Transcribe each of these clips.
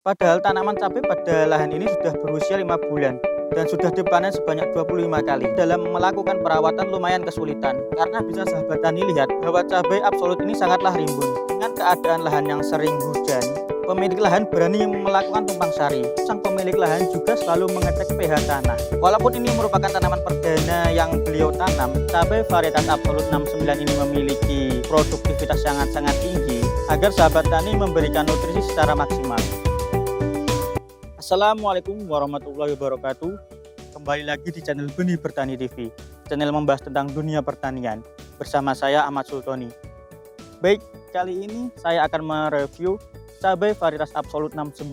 Padahal tanaman cabai pada lahan ini sudah berusia 5 bulan dan sudah dipanen sebanyak 25 kali. Dalam melakukan perawatan lumayan kesulitan karena bisa sahabat tani lihat bahwa cabai absolut ini sangatlah rimbun. Dengan keadaan lahan yang sering hujan, pemilik lahan berani melakukan tumpang sari. Sang pemilik lahan juga selalu mengecek pH tanah. Walaupun ini merupakan tanaman perdana yang beliau tanam, cabai varietas absolut 69 ini memiliki produktivitas sangat-sangat tinggi agar sahabat tani memberikan nutrisi secara maksimal. Assalamualaikum warahmatullahi wabarakatuh. Kembali lagi di channel Benih Bertani TV, channel membahas tentang dunia pertanian. Bersama saya Ahmad Sultoni. Baik, kali ini saya akan mereview cabai varietas absolut 69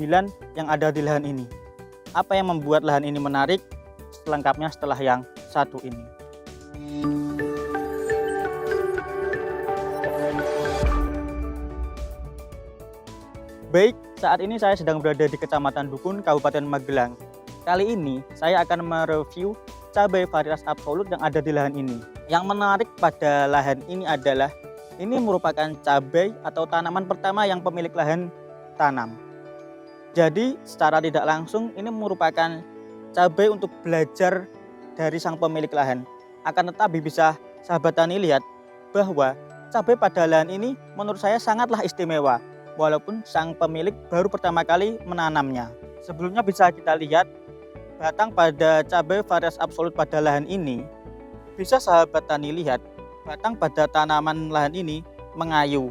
yang ada di lahan ini. Apa yang membuat lahan ini menarik? Selengkapnya setelah yang satu ini. Baik, saat ini saya sedang berada di Kecamatan Dukun, Kabupaten Magelang. Kali ini saya akan mereview cabai varietas absolut yang ada di lahan ini. Yang menarik pada lahan ini adalah ini merupakan cabai atau tanaman pertama yang pemilik lahan tanam. Jadi secara tidak langsung ini merupakan cabai untuk belajar dari sang pemilik lahan. Akan tetapi bisa sahabat tani lihat bahwa cabai pada lahan ini menurut saya sangatlah istimewa. Walaupun sang pemilik baru pertama kali menanamnya. Sebelumnya bisa kita lihat batang pada cabai varietas absolut pada lahan ini. Bisa sahabat tani lihat batang pada tanaman lahan ini mengayu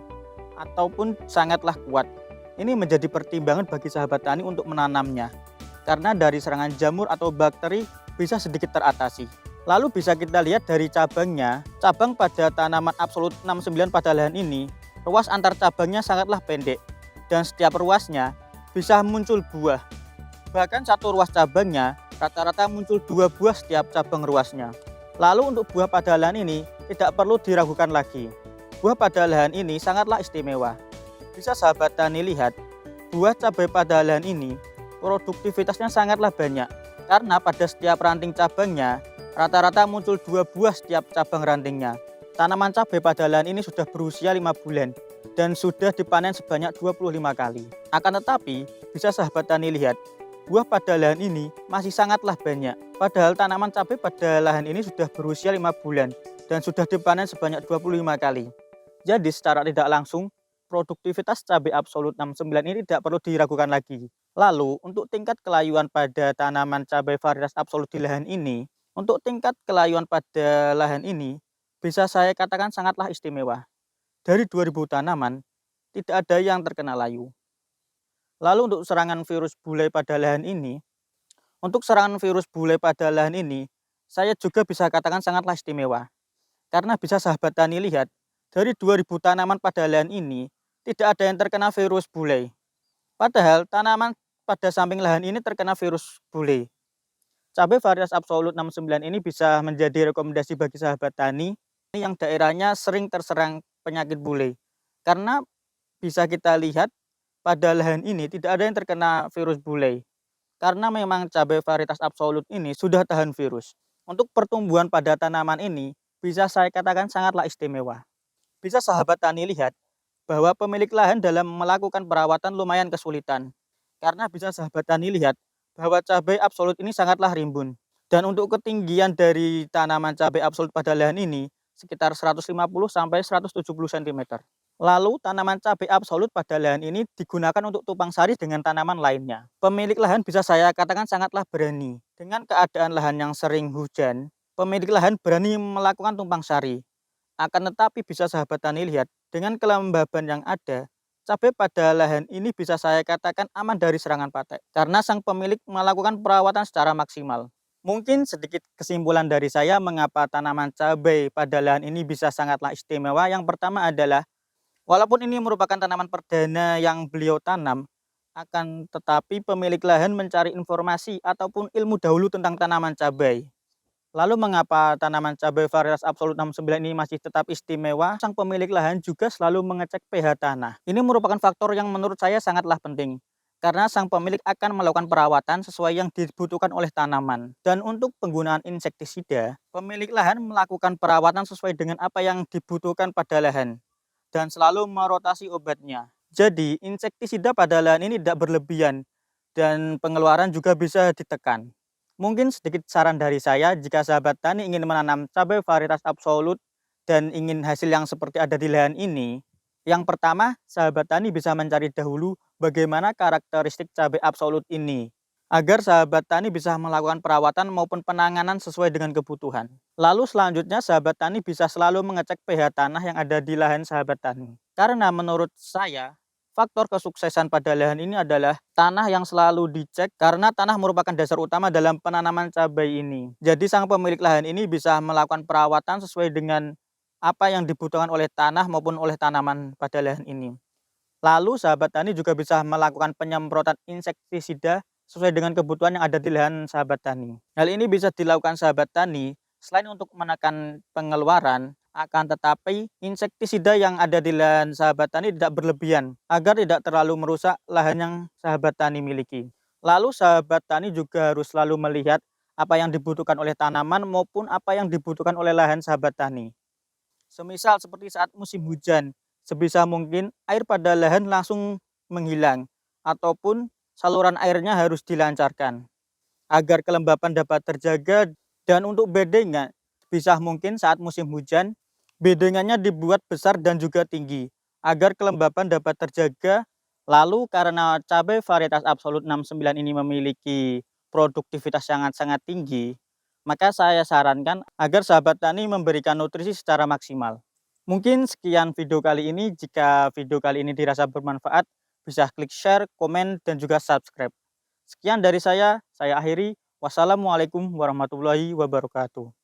ataupun sangatlah kuat. Ini menjadi pertimbangan bagi sahabat tani untuk menanamnya. Karena dari serangan jamur atau bakteri bisa sedikit teratasi. Lalu bisa kita lihat dari cabangnya, cabang pada tanaman absolut 69 pada lahan ini, ruas antar cabangnya sangatlah pendek dan setiap ruasnya bisa muncul buah. Bahkan satu ruas cabangnya rata-rata muncul 2 buah setiap cabang ruasnya. Lalu untuk buah pada lahan ini tidak perlu diragukan lagi. Buah pada lahan ini sangatlah istimewa. Bisa sahabat tani lihat, buah cabai pada lahan ini produktivitasnya sangatlah banyak. Karena pada setiap ranting cabangnya rata-rata muncul 2 buah setiap cabang rantingnya. Tanaman cabai pada lahan ini sudah berusia 5 bulan dan sudah dipanen sebanyak 25 kali. Akan tetapi, bisa sahabat tani lihat, buah pada lahan ini masih sangatlah banyak. Padahal tanaman cabai pada lahan ini sudah berusia 5 bulan dan sudah dipanen sebanyak 25 kali. Jadi secara tidak langsung, produktivitas cabai absolut 69 ini tidak perlu diragukan lagi. Lalu, untuk tingkat kelayuan pada tanaman cabai varietas absolut di lahan ini, untuk tingkat kelayuan pada lahan ini, bisa saya katakan sangatlah istimewa. Dari 2000 tanaman, tidak ada yang terkena layu. Lalu untuk serangan virus bulai pada lahan ini, saya juga bisa katakan sangatlah istimewa. Karena bisa sahabat tani lihat, dari 2000 tanaman pada lahan ini, tidak ada yang terkena virus bulai. Padahal tanaman pada samping lahan ini terkena virus bulai. Cabai varietas absolut 69 ini bisa menjadi rekomendasi bagi sahabat tani yang daerahnya sering terserang penyakit bulai. Karena bisa kita lihat pada lahan ini tidak ada yang terkena virus bulai. Karena memang cabai varietas absolut ini sudah tahan virus. Untuk pertumbuhan pada tanaman ini bisa saya katakan sangatlah istimewa. Bisa sahabat tani lihat bahwa pemilik lahan dalam melakukan perawatan lumayan kesulitan. Karena bisa sahabat tani lihat bahwa cabai absolut ini sangatlah rimbun. Dan untuk ketinggian dari tanaman cabai absolut pada lahan ini sekitar 150 sampai 170 cm. Lalu tanaman cabai absolut pada lahan ini digunakan untuk tumpang sari dengan tanaman lainnya. Pemilik lahan bisa saya katakan sangatlah berani. Dengan keadaan lahan yang sering hujan, pemilik lahan berani melakukan tumpang sari. Akan tetapi bisa sahabat tani lihat, dengan kelembaban yang ada, cabai pada lahan ini bisa saya katakan aman dari serangan patek. Karena sang pemilik melakukan perawatan secara maksimal. Mungkin sedikit kesimpulan dari saya mengapa tanaman cabai pada lahan ini bisa sangatlah istimewa. Yang pertama adalah, walaupun ini merupakan tanaman perdana yang beliau tanam, akan tetapi pemilik lahan mencari informasi ataupun ilmu dahulu tentang tanaman cabai. Lalu mengapa tanaman cabai varietas absolut 69 ini masih tetap istimewa? Sang pemilik lahan juga selalu mengecek pH tanah. Ini merupakan faktor yang menurut saya sangatlah penting. Karena sang pemilik akan melakukan perawatan sesuai yang dibutuhkan oleh tanaman. Dan untuk penggunaan insektisida, pemilik lahan melakukan perawatan sesuai dengan apa yang dibutuhkan pada lahan. Dan selalu merotasi obatnya. Jadi, insektisida pada lahan ini tidak berlebihan dan pengeluaran juga bisa ditekan. Mungkin sedikit saran dari saya jika sahabat tani ingin menanam cabai varietas absolut dan ingin hasil yang seperti ada di lahan ini. Yang pertama, sahabat tani bisa mencari dahulu bagaimana karakteristik cabai absolut ini agar sahabat tani bisa melakukan perawatan maupun penanganan sesuai dengan kebutuhan. Lalu selanjutnya sahabat tani bisa selalu mengecek pH tanah yang ada di lahan sahabat tani. Karena menurut saya, faktor kesuksesan pada lahan ini adalah tanah yang selalu dicek karena tanah merupakan dasar utama dalam penanaman cabai ini. Jadi sang pemilik lahan ini bisa melakukan perawatan sesuai dengan apa yang dibutuhkan oleh tanah maupun oleh tanaman pada lahan ini. Lalu sahabat tani juga bisa melakukan penyemprotan insektisida sesuai dengan kebutuhan yang ada di lahan sahabat tani. Hal ini bisa dilakukan sahabat tani selain untuk menekan pengeluaran, akan tetapi insektisida yang ada di lahan sahabat tani tidak berlebihan agar tidak terlalu merusak lahan yang sahabat tani miliki. Lalu sahabat tani juga harus selalu melihat apa yang dibutuhkan oleh tanaman maupun apa yang dibutuhkan oleh lahan sahabat tani. Semisal seperti saat musim hujan, sebisa mungkin air pada lahan langsung menghilang ataupun saluran airnya harus dilancarkan agar kelembapan dapat terjaga. Dan untuk bedengan, bisa mungkin saat musim hujan bedengannya dibuat besar dan juga tinggi agar kelembapan dapat terjaga. Lalu karena cabai varietas absolut 69 ini memiliki produktivitas sangat-sangat tinggi, maka saya sarankan agar sahabat tani memberikan nutrisi secara maksimal. Mungkin sekian video kali ini. Jika video kali ini dirasa bermanfaat, bisa klik share, komen, dan juga subscribe. Sekian dari saya akhiri. Wassalamualaikum warahmatullahi wabarakatuh.